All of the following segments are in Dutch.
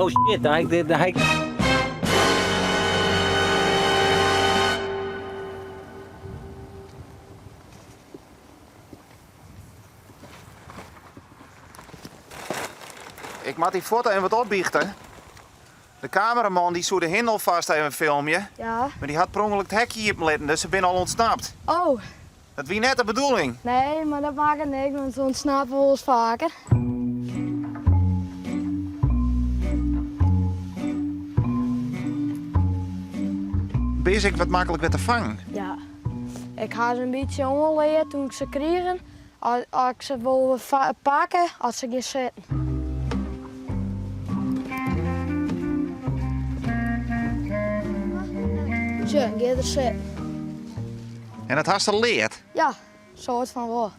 Oh shit, daar heb ik... Ik moet die foto even wat opbiechten. De cameraman die zou de hindel vast even filmen. Ja. Maar die had per ongeluk het hekje hier letten, dus ze zijn al ontsnapt. Oh, Dat wie net de bedoeling. nee, maar dat maakt het niks, want ze ontsnappen we wel eens vaker. Bezig wat makkelijk weer te vangen. Ja. Ik ga ze een beetje omleren toen ik ze kregen. Als ik ze wil pakken, als ze gaan zitten. Zo, ga er zitten. En dat had ze leerd. Ja, soort van wel.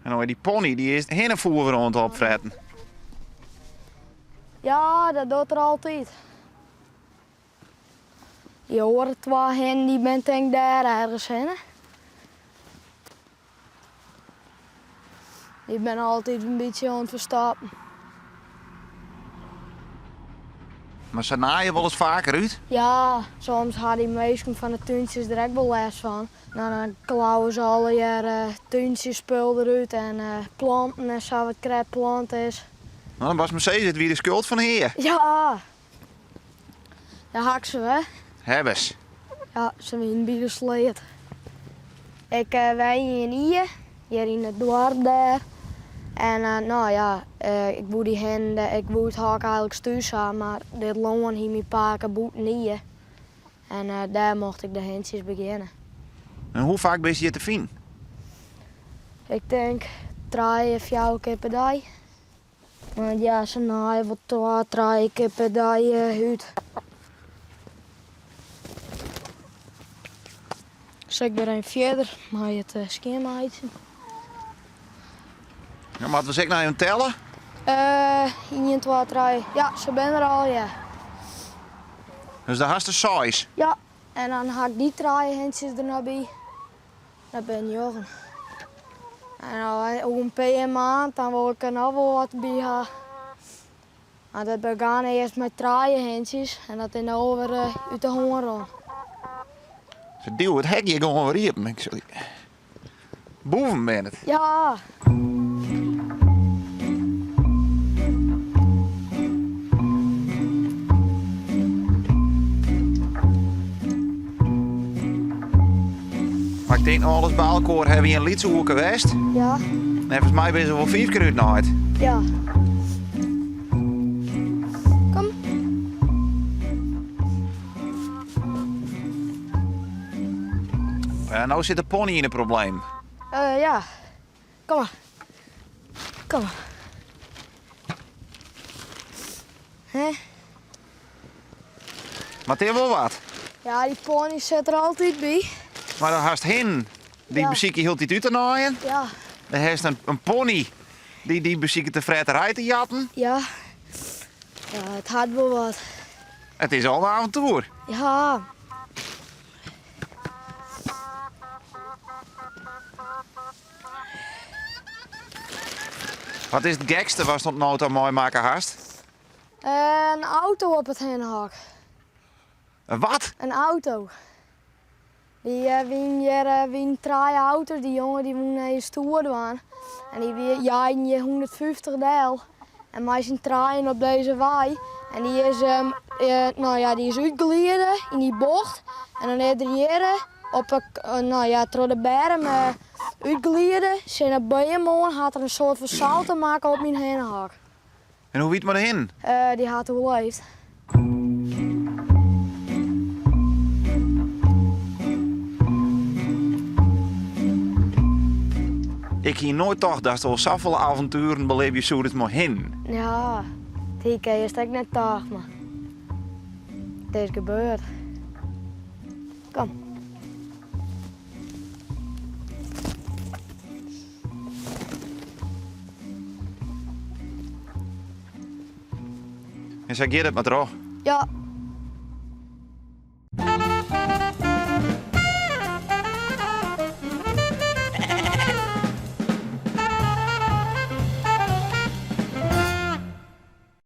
En dan die pony die is hinnenvoer rond opfretten. Ja, dat doet er altijd. Je hoort het wel hen, die bent denk ik daar ergens heen. Ik ben altijd een beetje aan het verstappen. Maar ze naaien wel eens vaker uit. Ja, soms hadden die meesten van de tuintjes er ook wel les van. Nou, dan klauwen ze alle jaar tuintjes spul eruit en planten en zo wat krijt plant is. Nou, dan was Mercedes het wie de schuld van heer. Ja, daar hak ze hè. Hebbes. Ja, ze zijn bij de sleet. Ik wij hier in het dorp daar. En nou ja, ik boe die hen, ik boe het hak eigenlijk thuis aan, maar dit loon hier mijn paken boet niet. En daar mocht ik de hentjes beginnen. En hoe vaak ben je hier te vinden? Ik denk 3 of 4 keer per dag. Want ja, ze naaien wat 3 keer per dag uit. Dus ik ben een verder, maar je het schema uit. Ja, maar we zeggen nou even tellen. 1, 2, 3. Ja, ze ben er al, ja. Dus daar had de 6. Ja, en dan ga ik die 3 hentjes er nog bij. Dat ben Jorgen. En nou, over een paar maand dan wil ik er nog wel wat bij gaan. Maar dat begaan eerst met 3 hentjes en dat in de over uit de honger. Ze duwen het hekje gewoon weer op. Ik zeg, boeven ben het. Ja. Maar ik denk nou alles bij elkaar hebben we een liedzoeken geweest. Ja. En volgens mij ben ze wel 5 keer uit nooit. Ja. Kom. Nou zit de pony in een probleem. Ja. Kom maar. Kom maar. Hè? Maar het is wel wat. Ja, die pony zit er altijd bij. Maar dan haast hen. Die Ja. muziek hield niet uit te naaien. Ja. Dan heeft een pony die muziek te fretterij te jatten. Ja. Ja, het had wel wat. Het is al een avontuur. Ja. Wat is het gekste was tot nou aan mooi maken haast? Een auto op het heenhak. Wat? Een auto. Die wien 3 auto's. Die jongen die moet naar je stoer doen. En die jaaien je 150 deel. En wij zijn draaien op deze waai. En die is, nou ja, die is uitgeleden in die bocht. En dan heeft er hier op nou ja, door de berm uitgeleden. Zijn naar bijen had er een soort van salto maken op mijn heenhak. En hoe weet maar heen? Die had overleefd. Ik hier nooit toch dat er zoveel avonturen beleef je zo het maar heen. Ja, die ken je stek net dag, maar het is gebeurd. Kom. En zeg je dat maar toch? Ja,